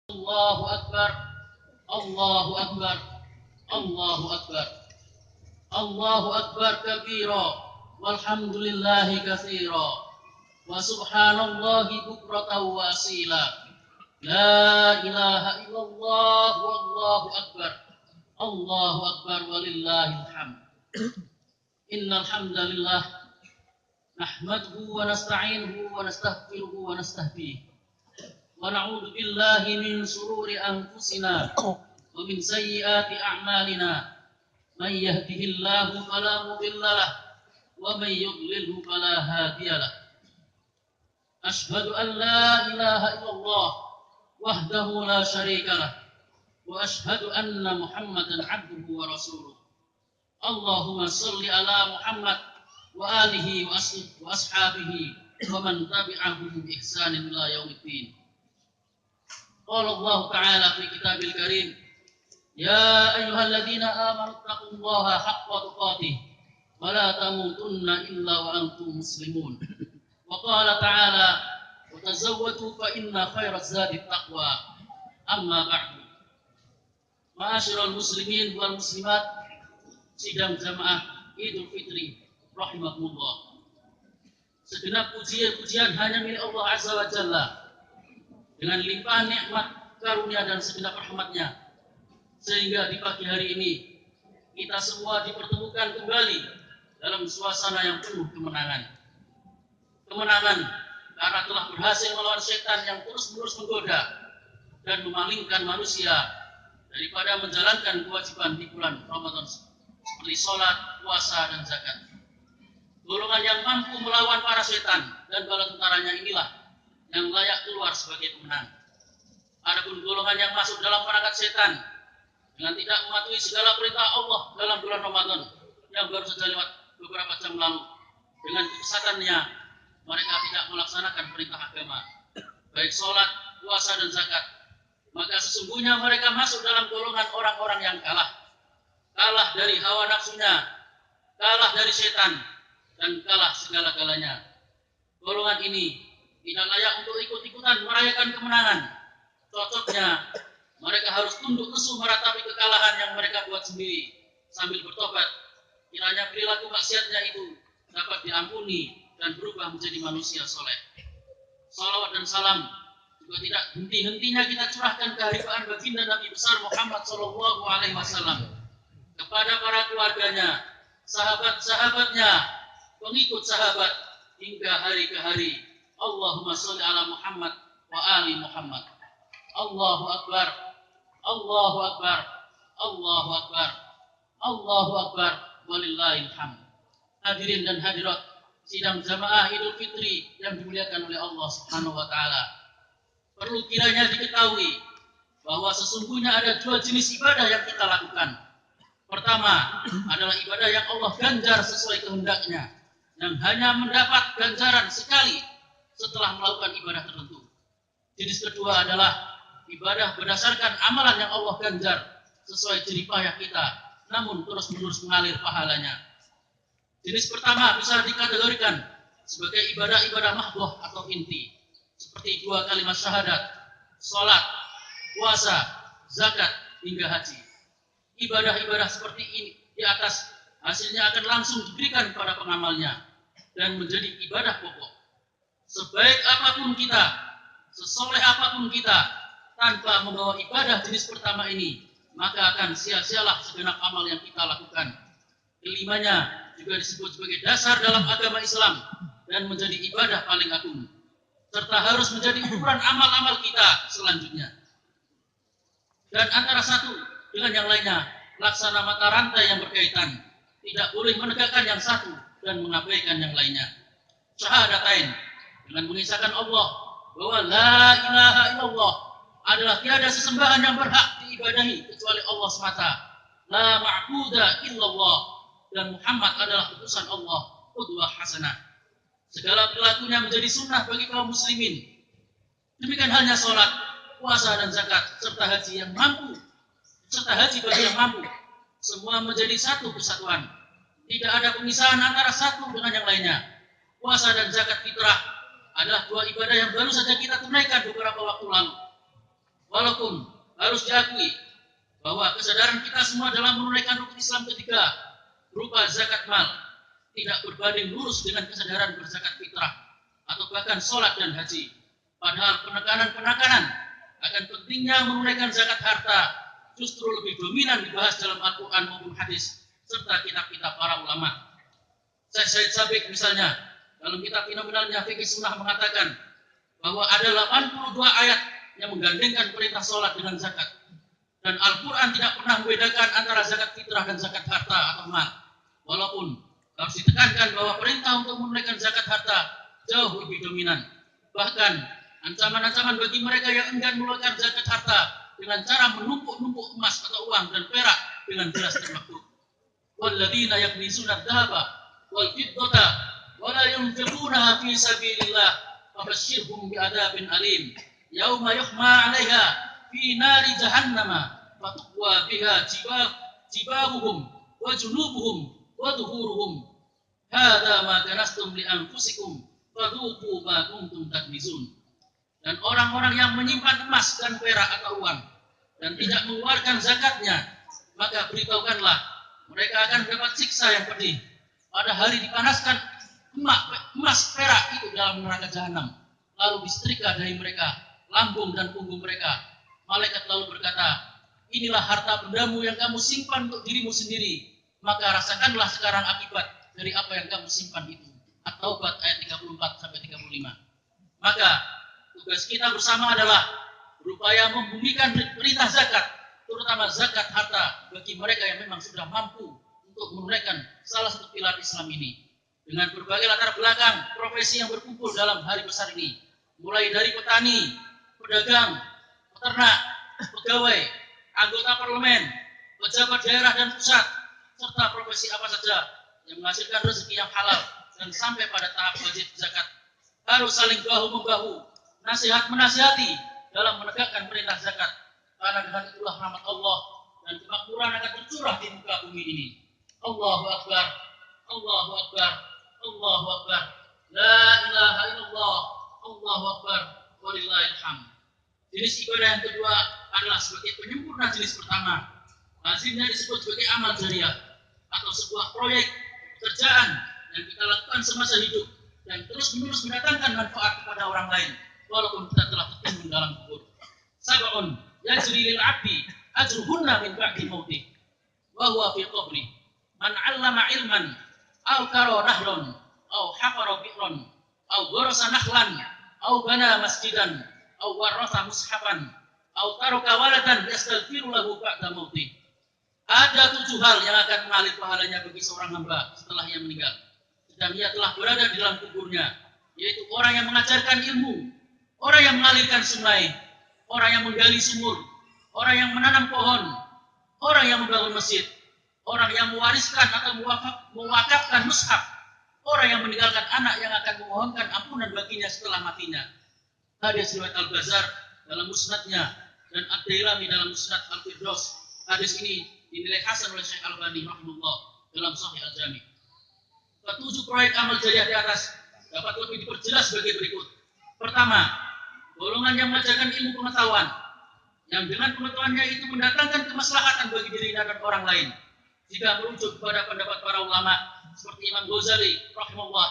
Allahu Akbar, Allahu Akbar, Allahu Akbar, Allahu Akbar kabira, walhamdulillahi katsira, wa subhanallahi bukratan wa asila. La ilaha illallah wallahu akbar. Allahu akbar walillahil hamd. Innal hamdalillah nahmaduhu wa nasta'inuhu wa nastaghfiruhu wa nastahdiih. Wa na'udzu billahi min shururi anfusina wa min sayyiati a'malina. Man yahdihillahu fala mudilla lahu wa man yudlilhu fala hadiya lahu. Ashhadu an la ilaha illallah wahdahu la syarika lah wa ashhadu anna Muhammadan abduhu wa rasuluh. Allahumma shalli ala Muhammad wa alihi wa ashabihi wa man tabi'ahum bi ihsanin ila yaumiddin. Qala Allah ta'ala fi kitabil karim, ya ayyuhalladzina amanu taqullaha haqqa tuqatih wa la tamutunna illa wa antum muslimun. Wa qala ta'ala, tazawwadu fa inna khairaz zadi taqwa. Amma ba'du. Ma'asyiral muslimin wal muslimat, sidang jamaah Idul Fitri rahimakumullah. Segenap puji-pujian hanya milik Allah Azza wa Jalla. Dengan limpahan nikmat, karunia dan segenap rahmatnya, sehingga di pagi hari ini kita semua dipertemukan kembali dalam suasana yang penuh kemenangan. Kemenangan karena telah berhasil melawan setan yang terus-menerus menggoda dan memalingkan manusia daripada menjalankan kewajiban di bulan Ramadan seperti sholat, puasa, dan zakat. Golongan yang mampu melawan para setan dan bala tentaranya inilah yang layak keluar sebagai pemenang. Adapun golongan yang masuk dalam perangkat setan dengan tidak mematuhi segala perintah Allah dalam bulan Ramadan yang baru saja lewat beberapa jam lalu, dengan kesesatannya mereka tidak melaksanakan perintah agama, baik sholat, puasa, dan zakat, maka sesungguhnya mereka masuk dalam golongan orang-orang yang kalah dari hawa nafsunya, kalah dari setan, dan kalah segala-galanya. Golongan ini tidak layak untuk ikut-ikutan merayakan kemenangan. Cocoknya mereka harus tunduk lesu meratapi kekalahan yang mereka buat sendiri sambil bertobat, kiranya perilaku maksiatnya itu dapat diampuni dan berubah menjadi manusia soleh. Salawat dan salam juga tidak henti-hentinya kita curahkan keharibaan baginda Nabi besar Muhammad Sallallahu Alaihi Wasallam kepada para keluarganya, sahabat-sahabatnya, pengikut sahabat hingga hari ke hari. Allahumma sholli ala Muhammad wa ali Muhammad. Allahu Akbar, Allahu Akbar, Allahu Akbar, Allahu Akbar, walillahil hamd. Hadirin dan hadirat sidang jamaah Idul Fitri yang dimuliakan oleh Allah Subhanahu wa taala. Perlu kiranya diketahui bahwa sesungguhnya ada dua jenis ibadah yang kita lakukan. Pertama adalah ibadah yang Allah ganjar sesuai kehendaknya, yang hanya mendapat ganjaran sekali setelah melakukan ibadah tertentu. Jenis kedua adalah ibadah berdasarkan amalan yang Allah ganjar sesuai jerih payah kita, namun terus-menerus mengalir pahalanya. Jenis pertama bisa dikategorikan sebagai ibadah-ibadah mahdhah atau inti, seperti dua kalimat syahadat, sholat, puasa, zakat, hingga haji. Ibadah-ibadah seperti ini di atas hasilnya akan langsung diberikan kepada pengamalnya dan menjadi ibadah pokok. Sebaik apapun kita, sesoleh apapun kita, tanpa membawa ibadah jenis pertama ini, maka akan sia-sialah segenap amal yang kita lakukan. Kelimanya juga disebut sebagai dasar dalam agama Islam dan menjadi ibadah paling agung, serta harus menjadi ukuran amal-amal kita selanjutnya. Dan antara satu dengan yang lainnya, laksana mata rantai yang berkaitan, tidak boleh menegakkan yang satu dan mengabaikan yang lainnya. Syahadatain, dengan mengisahkan Allah bahwa la ilaha illallah adalah tiada sesembahan yang berhak diibadahi kecuali Allah semata. La ma'buda illallah, dan Muhammad adalah utusan Allah, qudwah hasanah. Segala perilakunya menjadi sunnah bagi kaum muslimin. Demikian halnya sholat, puasa, dan zakat, serta haji bagi yang mampu. Semua menjadi satu kesatuan. Tidak ada pemisahan antara satu dengan yang lainnya. Puasa dan zakat fitrah adalah dua ibadah yang baru saja kita tunaikan beberapa waktu lalu. Walaupun harus diakui bahwa kesadaran kita semua dalam menunaikan rukun Islam ketiga berupa zakat mal tidak berbanding lurus dengan kesadaran berzakat fitrah atau bahkan sholat dan haji. Padahal penekanan-penekanan akan pentingnya menunaikan zakat harta justru lebih dominan dibahas dalam Al-Quran maupun hadis serta kitab-kitab para ulama. Syekh Said Sabiq misalnya dalam kitab fenomenalnya Fikih Sunnah mengatakan bahwa ada 82 ayat yang menggandengkan perintah sholat dengan zakat. Dan Al-Quran tidak pernah membedakan antara zakat fitrah dan zakat harta atau mal. Walaupun harus ditekankan bahwa perintah untuk menunaikan zakat harta jauh lebih dominan. Bahkan ancaman-ancaman bagi mereka yang enggan mengeluarkan zakat harta dengan cara menumpuk-numpuk emas atau uang dan perak dengan jelas termaktub. Walladzina yaknizuna adh-dhahaba wal fiddata wa la yunfiqunaha fi sabilillah fabashshirhum bi'adzabin alim yauma yuhma 'alaiha fi nari jahannama fatuqwa biha jibahuhum wa junubuhum wa dhuhuruhum hadza ma kanastum li anfusikum fadhuqu ma kuntum taknizun. Dan orang-orang yang menyimpan emas dan perak atau uang dan tidak mengeluarkan zakatnya, maka beritahukanlah mereka akan mendapat siksa yang pedih pada hari dipanaskan emas perak itu dalam neraka jahanam, lalu disetrika dari mereka lambung dan punggung mereka. Malaikat lalu berkata, inilah harta bendamu yang kamu simpan untuk dirimu sendiri, maka rasakanlah sekarang akibat dari apa yang kamu simpan itu. At-Taubah ayat 34-35. Maka tugas kita bersama adalah berupaya membumikan perintah zakat, terutama zakat harta bagi mereka yang memang sudah mampu untuk menunaikan salah satu pilar Islam ini. Dengan berbagai latar belakang profesi yang berkumpul dalam hari besar ini, mulai dari petani, pedagang, peternak, pegawai, anggota parlemen, pejabat daerah dan pusat, serta profesi apa saja yang menghasilkan rezeki yang halal dan sampai pada tahap wajib zakat harus saling bahu-membahu, nasihat menasihati dalam menegakkan perintah zakat. Karena dengan itulah rahmat Allah dan kemakmuran akan tercurah di muka bumi ini. Allahu Akbar, Allahu Akbar, Allahu Akbar, la ilaha illallah, Allahu Akbar, walillahil hamd. Jenis ibadah yang kedua adalah sebagai penyempurna jenis pertama. Lazimnya disebut sebagai amal jariah atau sebuah proyek pekerjaan yang kita lakukan semasa hidup dan terus-menerus mendatangkan manfaat kepada orang lain walaupun kita telah tertimbun dalam kubur. Sab'un yajri lil 'abdi ajruhunna min ba'di mautih wa huwa fi qabri. Man 'allama ilman aw qara nahron aw hafara bi'ran aw gharasa nakhlan aw bana masjidan aw waratha mushafan aw taraka waladan yastaghfiru lahu ba'da mautih. Ada 7 hal yang akan mengalir pahalanya bagi seorang hamba setelah ia meninggal sedang ia telah berada di dalam kuburnya, yaitu orang yang mengajarkan ilmu, orang yang mengalirkan sungai, orang yang menggali sumur, orang yang menanam pohon, orang yang membangun masjid, orang yang mewariskan atau mewakafkan mushaf, orang yang meninggalkan anak yang akan memohonkan ampunan baginya setelah matinya. Hadis riwayat Al-Bazzar dalam musnadnya dan Ad-Dailami dalam musnad Al-Firdaus. Hadis ini dinilai hasan oleh Syekh Albani rahimahullah dalam Sahih Al-Jami'. Ketujuh proyek amal jariah di atas dapat lebih diperjelas sebagai berikut. Pertama, golongan yang mengajarkan ilmu pengetahuan, yang dengan pengetahuannya itu mendatangkan kemaslahatan bagi dirinya dan orang lain. Jika merujuk kepada pendapat para ulama seperti Imam Ghazali rahimahullah,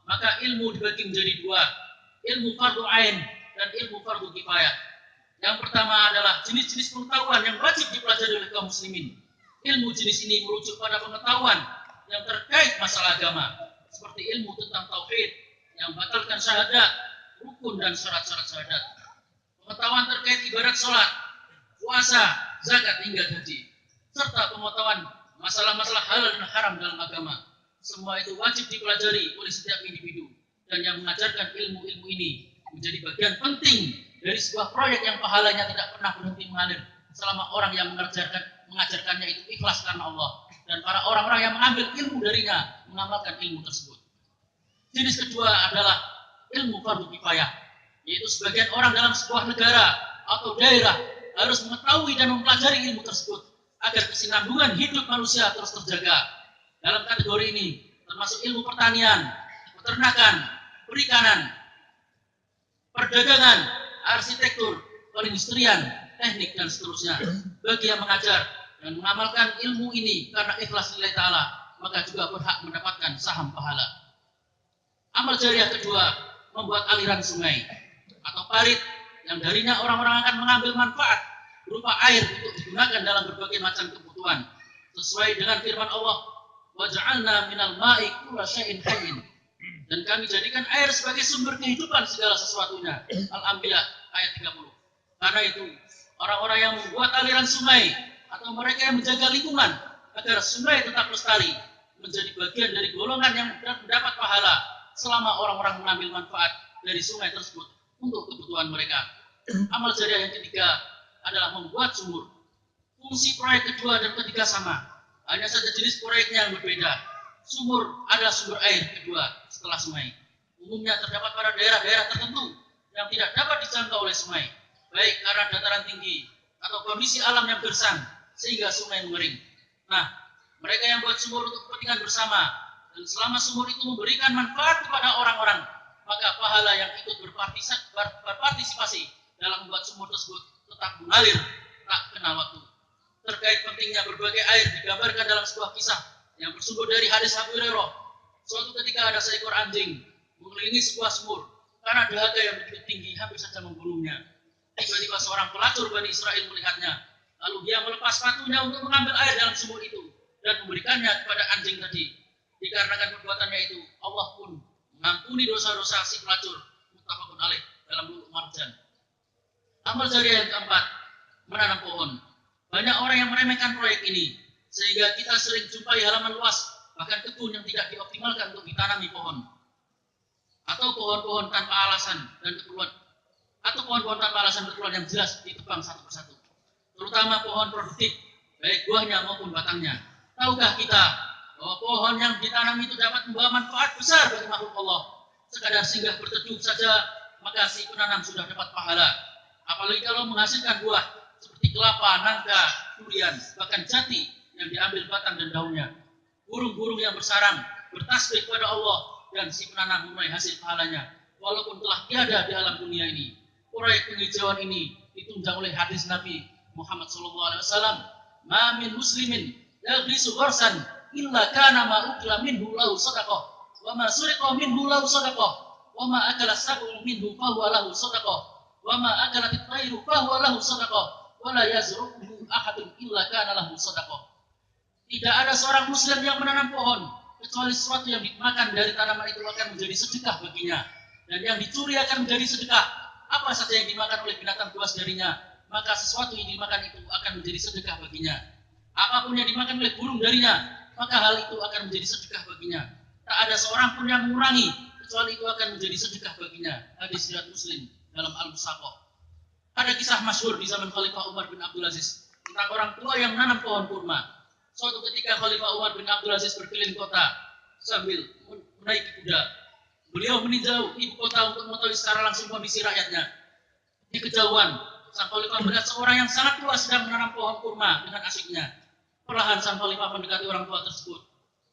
maka ilmu dibagi menjadi 2, ilmu fardhu ain dan ilmu fardhu kifayah. Yang pertama adalah jenis-jenis pengetahuan yang wajib dipelajari oleh kaum muslimin. Ilmu jenis ini merujuk pada pengetahuan yang terkait masalah agama, seperti ilmu tentang tauhid yang membatalkan syahadat, rukun dan syarat-syarat syahadat. Pengetahuan terkait ibadat sholat, puasa, zakat hingga haji, serta pengetahuan masalah-masalah halal dan haram dalam agama. Semua itu wajib dipelajari oleh setiap individu, dan yang mengajarkan ilmu-ilmu ini menjadi bagian penting dari sebuah proyek yang pahalanya tidak pernah berhenti mengalir selama orang yang mengajarkannya itu ikhlas karena Allah. Dan para orang-orang yang mengambil ilmu darinya mengamalkan ilmu tersebut. Jenis kedua adalah ilmu fardhu kifayah, yaitu sebagian orang dalam sebuah negara atau daerah harus mengetahui dan mempelajari ilmu tersebut agar kesinambungan hidup manusia terus terjaga. Dalam kategori ini termasuk ilmu pertanian, peternakan, perikanan, perdagangan, arsitektur, perindustrian, teknik, dan seterusnya. Bagi yang mengajar dan mengamalkan ilmu ini karena ikhlas lillahi ta'ala, maka juga berhak mendapatkan saham pahala. Amal jariah kedua, membuat aliran sungai atau parit yang darinya orang-orang akan mengambil manfaat berupa air untuk digunakan dalam berbagai macam kebutuhan sesuai dengan firman Allah, waj'alna minal ma'i kulla syai'in hayyin, dan kami jadikan air sebagai sumber kehidupan segala sesuatunya. Al-Anbiya ayat 30. Karena itu orang-orang yang membuat aliran sungai atau mereka yang menjaga lingkungan agar sungai tetap lestari menjadi bagian dari golongan yang mendapat pahala selama orang-orang mengambil manfaat dari sungai tersebut untuk kebutuhan mereka. Amal jariah yang ketiga adalah membuat sumur. Fungsi proyek kedua dan ketiga sama, hanya saja jenis proyeknya yang berbeda. Sumur adalah sumber air kedua setelah sungai. Umumnya terdapat pada daerah-daerah tertentu yang tidak dapat dijangkau oleh sungai, baik karena dataran tinggi atau kondisi alam yang gersang sehingga sungai mengering. Nah, mereka yang buat sumur untuk kepentingan bersama, dan selama sumur itu memberikan manfaat kepada orang-orang, maka pahala yang ikut berpartisipasi dalam membuat sumur tersebut tetap mengalir tak kenal waktu. Terkait pentingnya berbagai air digambarkan dalam sebuah kisah yang bersumber dari hadis Abu Hurairah. Suatu ketika ada seekor anjing mengelilingi sebuah sumur karena dahaga yang begitu tinggi hampir saja membunuhnya. Tiba-tiba seorang pelacur Bani Israel melihatnya, lalu dia melepas sepatunya untuk mengambil air dalam sumur itu dan memberikannya kepada anjing tadi. Dikarenakan perbuatannya itu, Allah pun mengampuni dosa-dosa si pelacur. Muttafaqun alaih dalam Lu'lu' Marjan. Amal jariah yang keempat, menanam pohon. Banyak orang yang meremehkan proyek ini, sehingga kita sering jumpai halaman luas, bahkan kebun yang tidak dioptimalkan untuk ditanami pohon. Atau pohon-pohon tanpa alasan dan keperluan, atau pohon-pohon tanpa alasan keperluan yang jelas ditebang satu persatu. Terutama pohon produktif, baik buahnya maupun batangnya. Tahukah kita bahwa pohon yang ditanam itu dapat membawa manfaat besar bagi makhluk Allah? Sekadar singgah berteduh saja, maka si penanam sudah dapat pahala. Apalagi kalau menghasilkan buah seperti kelapa, nangka, durian, bahkan jati yang diambil batang dan daunnya. Burung-burung yang bersarang bertasbih kepada Allah, dan si penanam menuai hasil pahalanya walaupun telah tiada di alam dunia ini. Proyek penghijauan ini ditunjang oleh hadis Nabi Muhammad SAW. Ma min muslimin yaghrisu gharsan illa kana ma ukla minhu lahu sadaqah wa ma suriqa minhu lahu sadaqah wa ma akala sab'u minhu fahuwa lahu sadaqah wa ma akalat at-tayru fahuwa lahu sadaqah wa la yazruquhu ahadun illa kana lahu sadaqah. Tidak ada seorang muslim yang menanam pohon kecuali sesuatu yang dimakan dari tanaman itu akan menjadi sedekah baginya, dan yang dicuri akan menjadi sedekah. Apa saja yang dimakan oleh binatang buas darinya, maka sesuatu yang dimakan itu akan menjadi sedekah baginya. Apapun yang dimakan oleh burung darinya, maka hal itu akan menjadi sedekah baginya. Tak ada seorang pun yang mengurangi, kecuali itu akan menjadi sedekah baginya. Hadis riwayat Muslim dalam Al-Musaqah. Ada kisah masyhur di zaman Khalifah Umar bin Abdul Aziz tentang orang tua yang menanam pohon kurma. Suatu ketika Khalifah Umar bin Abdul Aziz berkeliling kota sambil menaiki kuda. Beliau meninjau ibu kota untuk mengetahui secara langsung kondisi rakyatnya. Di kejauhan, sang Khalifah melihat seorang yang sangat tua sedang menanam pohon kurma dengan asyiknya. Perlahan sang Khalifah mendekati orang tua tersebut.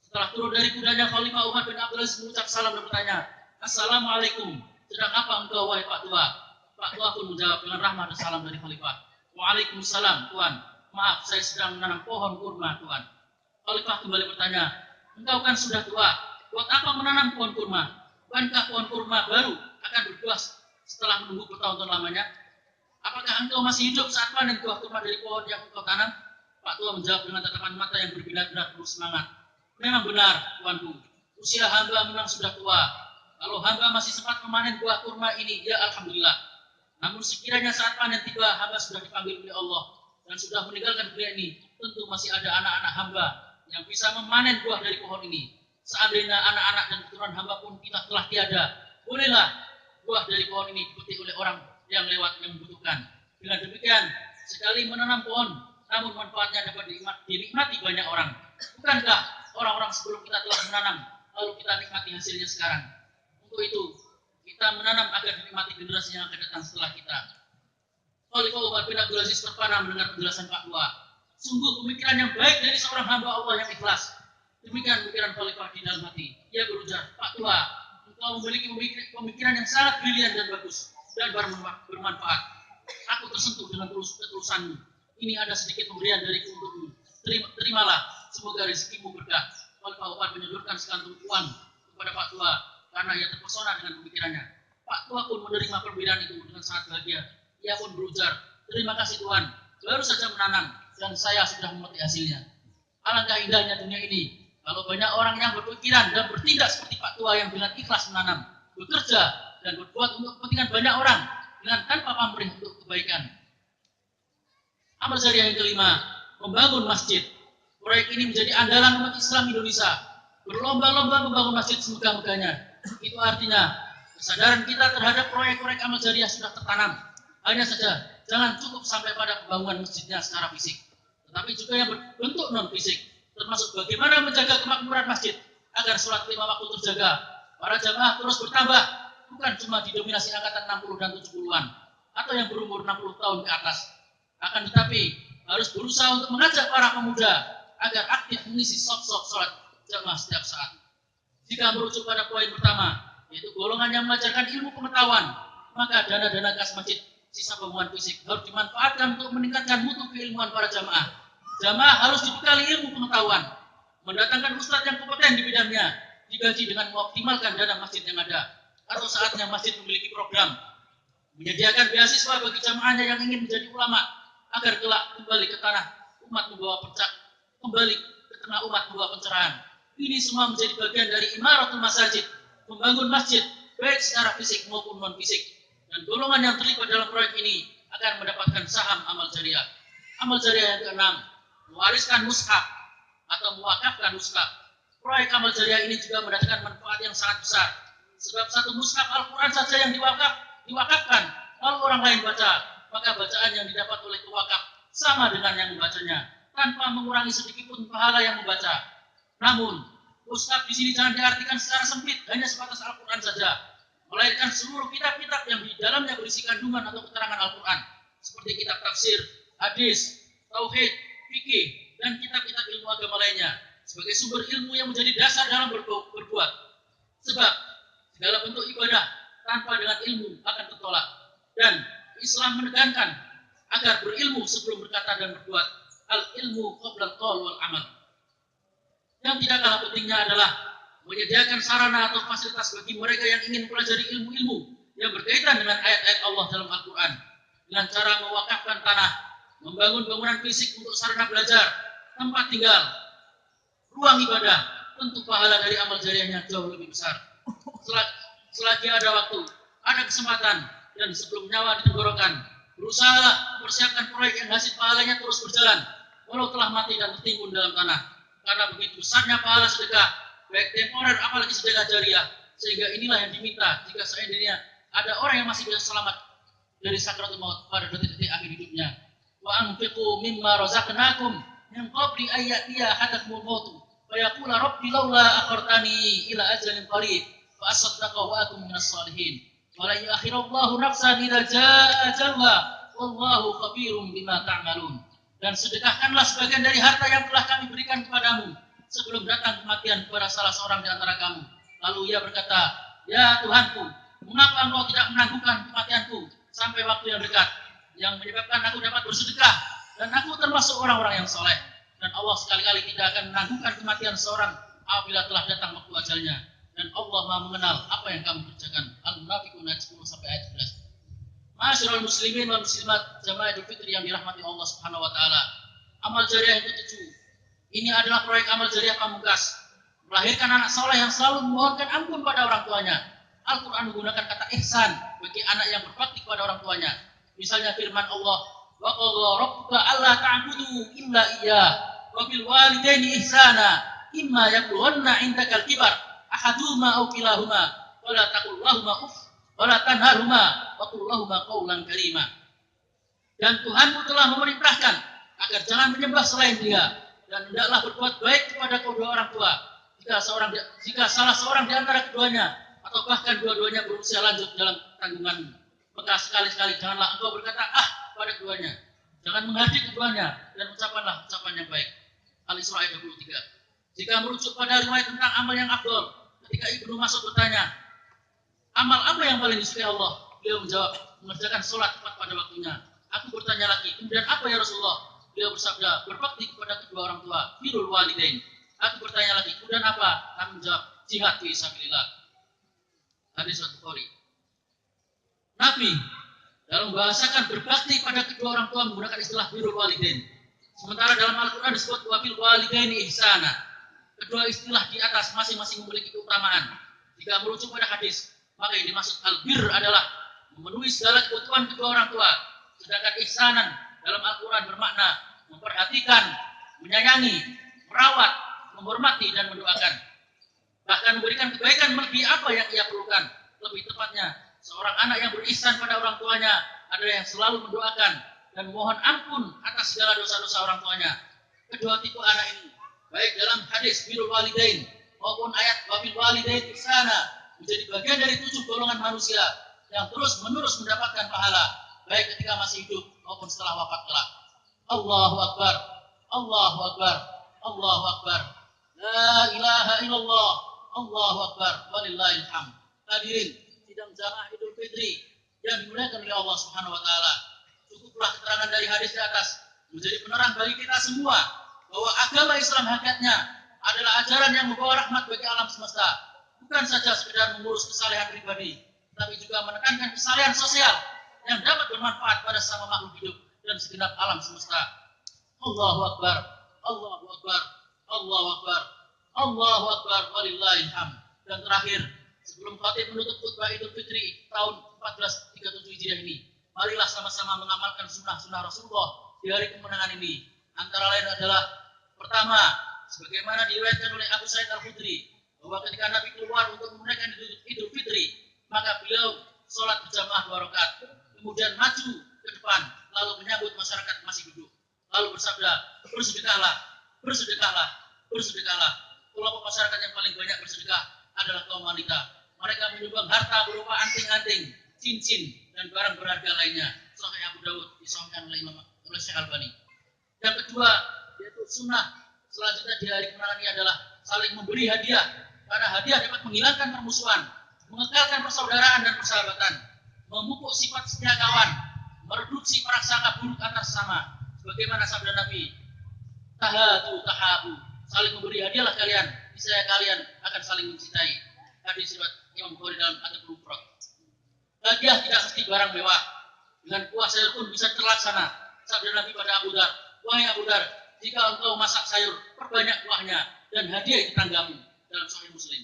Setelah turun dari kudanya, Khalifah Umar bin Abdul Aziz mengucap salam dan bertanya, "Assalamualaikum, sedang apa engkau wahai Pak Tua?" Pak Tua pun menjawab dengan rahmat dan salam dari Khalifah. "Waalaikumsalam, Tuan. Maaf, saya sedang menanam pohon kurma, Tuan." Khalifah kembali bertanya, "Engkau kan sudah tua, buat apa menanam pohon kurma? Bukankah pohon kurma baru akan berbuah setelah menunggu bertahun-tahun lamanya? Apakah engkau masih hidup saat panen buah kurma dari pohon yang engkau tanam?" Pak Tua menjawab dengan tatapan mata yang berbinar-binar penuh semangat, "Memang benar, Tuanku. Usia hamba memang sudah tua. Kalau hamba masih sempat memanen buah kurma ini, ya Alhamdulillah. Namun sekiranya saat panen tiba, hamba sudah dipanggil oleh Allah dan sudah meninggalkan dunia ini, tentu masih ada anak-anak hamba yang bisa memanen buah dari pohon ini. Seandainya anak-anak dan keturunan hamba pun kita telah tiada, bolehlah buah dari pohon ini dipetik oleh orang yang lewat yang membutuhkan. Dengan demikian, sekali menanam pohon, namun manfaatnya dapat dinikmati banyak orang. Bukankah orang-orang sebelum kita telah menanam, lalu kita nikmati hasilnya sekarang? Untuk itu, kita menanam agar dinikmati generasi yang akan datang setelah kita." Khalifah Umar bin Abdul Aziz terpana mendengar penjelasan Pak Tua. Sungguh pemikiran yang baik dari seorang hamba Allah yang ikhlas. Demikian pemikiran Khalifah di dalam hati. Ia berujar, "Pak Tua, engkau memiliki pemikiran yang sangat brilian dan bagus dan bermanfaat. Aku tersentuh dengan ketulusanmu. Ini ada sedikit pemberian dariku untukmu. Terimalah, semoga rezekimu berkah. Lalu Pak Umar menyodorkan sekantung uang kepada Pak Tua karena ia terpesona dengan pemikirannya. Pak Tua pun menerima pemberian itu dengan sangat bahagia. Ia pun berujar, terima kasih Tuhan, baru saja menanam dan saya sudah memetik hasilnya. Alangkah indahnya dunia ini kalau banyak orang yang berpikiran dan bertindak seperti Pak Tua yang dengan ikhlas menanam, bekerja dan berbuat untuk kepentingan banyak orang dengan tanpa pamrih untuk kebaikan. Amal jariah yang kelima, membangun masjid. Proyek ini menjadi andalan umat Islam Indonesia. Berlomba-lomba membangun masjid semegah-megahnya. Itu artinya kesadaran kita terhadap proyek-proyek amal jariah sudah tertanam. Hanya saja jangan cukup sampai pada pembangunan masjidnya secara fisik, tetapi juga yang berbentuk non fisik, termasuk bagaimana menjaga kemakmuran masjid agar sholat 5 waktu terjaga. Para jamaah terus bertambah, bukan cuma didominasi angkatan 60 dan 70-an atau yang berumur 60 tahun ke atas. Akan tetapi harus berusaha untuk mengajak para pemuda agar aktif mengisi saf-saf sholat jamaah setiap saat. Jika merujuk pada poin pertama, yaitu golongan yang mengajarkan ilmu pengetahuan, maka dana-dana kas masjid sisa bangunan fisik harus dimanfaatkan untuk meningkatkan mutu keilmuan para jamaah. Jamaah harus dibekali ilmu pengetahuan, mendatangkan ustadz yang kompeten di bidangnya, digaji dengan mengoptimalkan dana masjid yang ada. Atau saatnya masjid memiliki program menyediakan beasiswa bagi jamaahnya yang ingin menjadi ulama, agar kelak kembali ke tanah umat membawa kembali ke tengah umat membawa pencerahan. Ini semua menjadi bagian dari imaratul masajid, membangun masjid baik secara fisik maupun non fisik. Dan golongan yang terlibat dalam proyek ini akan mendapatkan saham amal jariah. Amal jariah yang keenam, mewariskan mushaf atau mewakafkan mushaf. Proyek amal jariah ini juga mendatangkan manfaat yang sangat besar. Sebab satu mushaf Al-Quran saja yang diwakafkan, lalu orang lain baca, maka bacaan yang didapat oleh pewakaf sama dengan yang membacanya, tanpa mengurangi sedikitpun pahala yang membaca. Namun, mushaf di sini jangan diartikan secara sempit, hanya sebatas Al-Quran saja, melainkan seluruh kitab-kitab yang di dalamnya berisi kandungan atau keterangan Al-Quran, seperti kitab tafsir, hadis, tauhid, fikih, dan kitab-kitab ilmu agama lainnya, sebagai sumber ilmu yang menjadi dasar dalam berbuat. Sebab segala bentuk ibadah tanpa dengan ilmu akan tertolak. Dan Islam menekankan agar berilmu sebelum berkata dan berbuat. Al-ilmu qabla al-qaul wal amal. Yang tidak kalah pentingnya adalah menyediakan sarana atau fasilitas bagi mereka yang ingin mempelajari ilmu-ilmu yang berkaitan dengan ayat-ayat Allah dalam Al-Quran, dengan cara mewakafkan tanah, membangun bangunan fisik untuk sarana belajar, tempat tinggal, ruang ibadah. Tentu pahala dari amal jariahnya jauh lebih besar. Selagi ada waktu, ada kesempatan, dan sebelum nyawa ditenggorokan, berusahalah mempersiapkan proyek yang hasil pahalanya terus berjalan, walau telah mati dan tertimbun dalam tanah. Karena begitu besarnya pahala sedekah, baik temporer apalagi sedekah jariah, sehingga inilah yang diminta jika seandainya ada orang yang masih bisa selamat dari sakratul maut pada detik-detik akhir hidupnya. Wa anfiqu mimma razaqnakum min qabli ayyatiya hadakumul maut fa yaqula rabbi laula akhartani ila ajalin qarib fa asaddaqa wa akum minas salihin. Wa la yu'akhirullahu nafsan idza jaa ajalha wallahu khabirum bima ta'malun. Dan sedekahkanlah sebagian dari harta yang telah kami berikan kepadamu sebelum datang kematian kepada salah seorang di antara kamu. Lalu ia berkata, ya Tuhanku, mengapa engkau tidak menangguhkan kematianku sampai waktu yang dekat, yang menyebabkan aku dapat bersedekah, dan aku termasuk orang-orang yang soleh. Dan Allah sekali-kali tidak akan menangguhkan kematian seorang apabila telah datang waktu ajalnya. Dan Allah Maha mengenal apa yang kamu kerjakan. Al-Munafiqun ayat 10 sampai ayat 11. Ma'asyiral muslimin wal muslimat jamaah Idul Fitri yang dirahmati Allah Subhanahu wa taala. Amal jariah yang ketujuh. Ini adalah proyek amal jariah pamungkas. Melahirkan anak soleh yang selalu memohonkan ampun pada orang tuanya. Al-Quran menggunakan kata ihsan bagi anak yang berbakti kepada orang tuanya. Misalnya firman Allah, wa qadha rabbuka alla ta'budu illa iyyah wa bil walidaini ihsana imma yablughanna 'indakal kibar ahaduhuma aw kilahuma wa la taqul lahumu uff wa la tanharhuma wa qul lahumu qawlan karima. Dan Tuhanmu telah memerintahkan agar jangan menyembah selain Dia, dan hendaklah berbuat baik kepada kedua orang tua. Jika salah seorang di antara keduanya atau bahkan dua-duanya berusia lanjut dalam tanggunganmu, maka sekali-sekali janganlah engkau berkata pada keduanya. Jangan menghardik keduanya dan ucapkanlah ucapan yang baik. Al-Isra ayat 23. Jika merujuk pada riwayat tentang amal yang afdol, ketika Ibnu Mas'ud bertanya, amal apa yang paling disukai Allah? Beliau menjawab, mengerjakan sholat tepat pada waktunya. Aku bertanya lagi, kemudian apa ya Rasulullah? Beliau bersabda, berbakti kepada kedua orang tua, birrul walidain. Aku bertanya lagi, kemudian apa? Aku menjawab, jihad fi sabilillah. Hadis Bukhari. Nabi dalam membahasakan berbakti pada kedua orang tua menggunakan istilah birrul walidain. Sementara dalam Al-Quran disebut wabil walidaini ihsana. Kedua istilah di atas masing-masing memiliki keutamaan. Jika merujuk pada hadis, maka yang dimaksud albir adalah memenuhi segala kebutuhan kedua orang tua. Sedangkan ihsanan dalam Al-Quran bermakna memperhatikan, menyayangi, merawat, menghormati, dan mendoakan. Bahkan memberikan kebaikan melebihi apa yang ia perlukan. Lebih tepatnya, seorang anak yang berihsan pada orang tuanya adalah yang selalu mendoakan dan mohon ampun atas segala dosa-dosa orang tuanya. Kedua tipe anak ini, baik dalam hadis birrul walidain maupun ayat wabil walidain ihsana, menjadi bagian dari 7 golongan manusia yang terus-menerus mendapatkan pahala, baik ketika masih hidup maupun setelah wafat kelak. Allahu Akbar, Allahu Akbar, Allahu Akbar. La ilaha illallah, Allahu Akbar, walillahil hamd. Hadirin sidang jamaah Idul Fitri yang dimuliakan oleh Allah Subhanahu wa taala. Cukuplah keterangan dari hadis di atas menjadi penerang bagi kita semua bahwa agama Islam hakikatnya adalah ajaran yang membawa rahmat bagi alam semesta. Bukan saja sekedar mengurus kesalehan pribadi, tapi juga menekankan kesalehan sosial yang dapat bermanfaat pada sesama makhluk hidup dan segenap alam semesta. Allahu Akbar, Allahu Akbar, Allahu Akbar, Allahu Akbar, walillahil hamd. Dan terakhir, sebelum khatib menutup khutbah Idul Fitri tahun 1437 Hijriah ini, marilah sama-sama mengamalkan sunnah-sunnah Rasulullah di hari kemenangan ini. Antara lain adalah pertama, sebagaimana diriwayatkan oleh Abu Sa'id Al-Khudri, bahwa ketika Nabi keluar untuk menunaikan Idul Fitri, maka beliau sholat berjamaah 2 rakaat, kemudian maju ke depan, lalu menyambut masyarakat masih duduk, lalu bersabda, bersedekahlah, bersedekahlah, bersedekahlah. Kelompok masyarakat yang paling banyak bersedekah adalah kaum wanita. Mereka menyumbang harta berupa anting-anting, cincin, dan barang berharga lainnya. Sahih Abu Dawud disahihkan oleh Syekh Albani. Yang kedua, yaitu sunnah selanjutnya di hari kemenangan ini adalah saling memberi hadiah, karena hadiah dapat menghilangkan permusuhan, mengekalkan persaudaraan dan persahabatan, memupuk sifat setia kawan, mereduksi prasangka buruk antar sesama. Sebagaimana sabda Nabi, tahadu tahabu, saling memberi hadiahlah kalian, niscaya kalian akan saling mencintai. Hadis riwayat Imam Bukhari dalam Adabul Mufrad. Hadiah tidak mesti barang mewah, dengan kuah sayur pun bisa terlaksana. Sabda Nabi pada Abu Dar, wahai Abu Dar, jika engkau masak sayur, perbanyak kuahnya dan hadiah tetanggamu, dalam Sahih Muslim.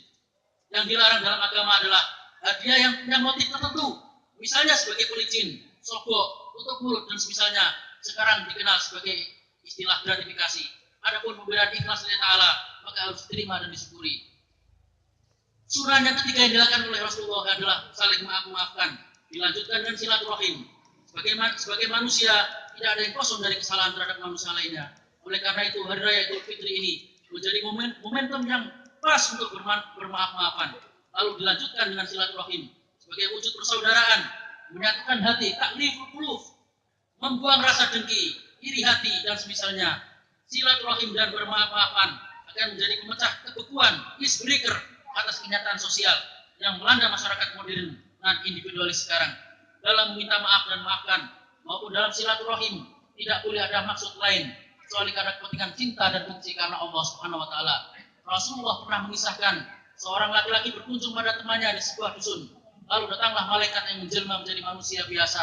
Yang dilarang dalam agama adalah hadiah yang punya motif tertentu, misalnya sebagai pelicin, sogok, tutup mulut, dan semisalnya sekarang dikenal sebagai istilah gratifikasi. Adapun pemberian ikhlas lillahi ta'ala, maka harus diterima dan disyukuri. Sunnah yang ketiga yang dilakukan oleh Rasulullah adalah saling maaf-maafkan, dilanjutkan dengan silaturahim. Sebagai manusia, tidak ada yang kosong dari kesalahan terhadap manusia lainnya. Oleh karena itu, hari raya Idul Fitri ini menjadi momentum yang pas untuk bermaaf-maafan. Lalu dilanjutkan dengan silaturahim sebagai wujud persaudaraan, menyatukan hati, takliful qulub, membuang rasa dengki, iri hati, dan semisalnya. Silaturahim dan bermaaf-maafan akan menjadi pemecah kebekuan, icebreaker atas kenyataan sosial yang melanda masyarakat modern dan individualis sekarang. Dalam meminta maaf dan maafkan maupun dalam silaturahim tidak boleh ada maksud lain kecuali karena kepentingan cinta dan benci karena Allah Subhanahu wa taala. Rasulullah pernah mengisahkan seorang laki-laki berkunjung pada temannya di sebuah dusun. Lalu datanglah malaikat yang menjelma menjadi manusia biasa,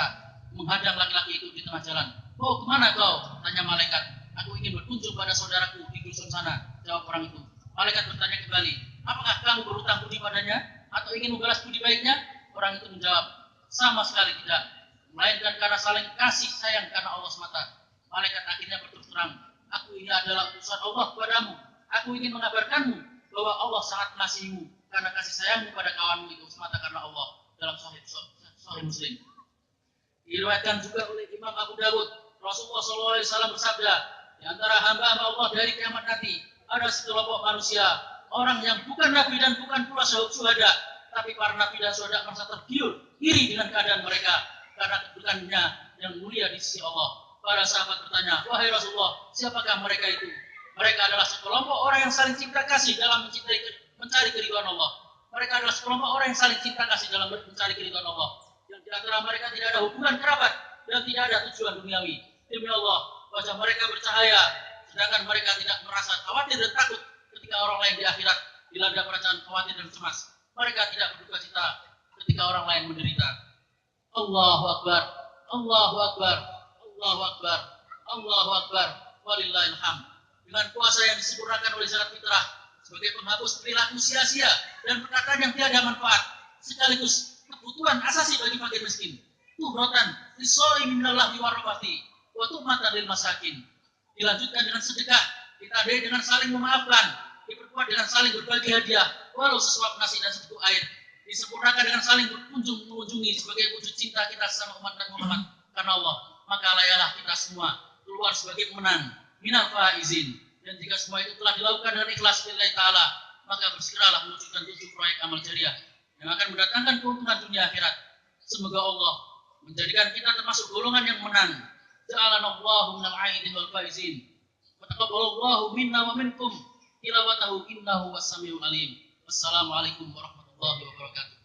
menghadang laki-laki itu di tengah jalan. "Oh, kemana kau?" tanya malaikat. "Aku ingin berkunjung pada saudaraku di dusun sana," jawab orang itu. Malaikat bertanya kembali, "Apakah kamu berhutang budi padanya atau ingin membalas budi baiknya?" Orang itu menjawab, "Sama sekali tidak, melainkan karena saling kasih sayang karena Allah semata." Malaikat akhirnya berterus terang, "Aku ini adalah utusan Allah kepadamu. Aku ingin mengabarkanmu bahwa Allah sangat mengasihimu karena kasih sayangmu pada kawanmu itu semata karena Allah." Dalam Sahih Muslim. Diriwayatkan juga oleh Imam Abu Dawud, Rasulullah SAW bersabda, di antara hamba-hamba Allah dari kiamat nanti ada sekelompok manusia, orang yang bukan nabi dan bukan pula syuhada, tapi para nabi dan syuhada merasa tergiur, iri dengan keadaan mereka karena kedudukannya yang mulia di sisi Allah. Para sahabat bertanya, "Wahai Rasulullah, siapakah mereka itu?" Mereka adalah sekelompok orang yang saling cinta kasih dalam mencari keridhaan Allah. Mereka adalah sekelompok orang yang saling cinta kasih dalam mencari keridhaan Allah. Yang di antara mereka tidak ada hubungan kerabat dan tidak ada tujuan duniawi. Demi Allah, wajah mereka bercahaya, sedangkan mereka tidak merasa khawatir dan takut ketika orang lain di akhirat dilanda perasaan khawatir dan cemas. Mereka tidak berduka cita ketika orang lain menderita. Allahu Akbar, Allahu Akbar, Allahu Akbar, Allahu Akbar, walillahil hamd. Dengan puasa yang disempurnakan oleh zakat fitrah sebagai penghapus perilaku sia-sia dan perkataan yang tiada manfaat, sekaligus kebutuhan asasi bagi fakir miskin. Tuhrotan lisoimi minallahi warahmati wa tuhmatan lil masakin. Dilanjutkan dengan sedekah, ditandai dengan saling memaafkan, diperkuat dengan saling berbagi hadiah, walau sesuap nasi dan seteguk air. Disempurnakan dengan saling mengunjungi sebagai wujud cinta kita sama umat Nabi Muhammad karena Allah. Maka layalah kita semua keluar sebagai pemenang minal faizin. Dan jika semua itu telah dilakukan dengan ikhlas lillahi ta'ala, maka bersegeralah mewujudkan 7 proyek amal jariah yang akan mendatangkan keuntungan dunia akhirat. Semoga Allah menjadikan kita termasuk golongan yang menang. Ja'alanallahu minal aidin wal faizin. Wa taqabbalallahu minna wa minkum tilawatahu innahu was-sami'ul alim. Wassalamualaikum warahmatullahi wabarakatuh.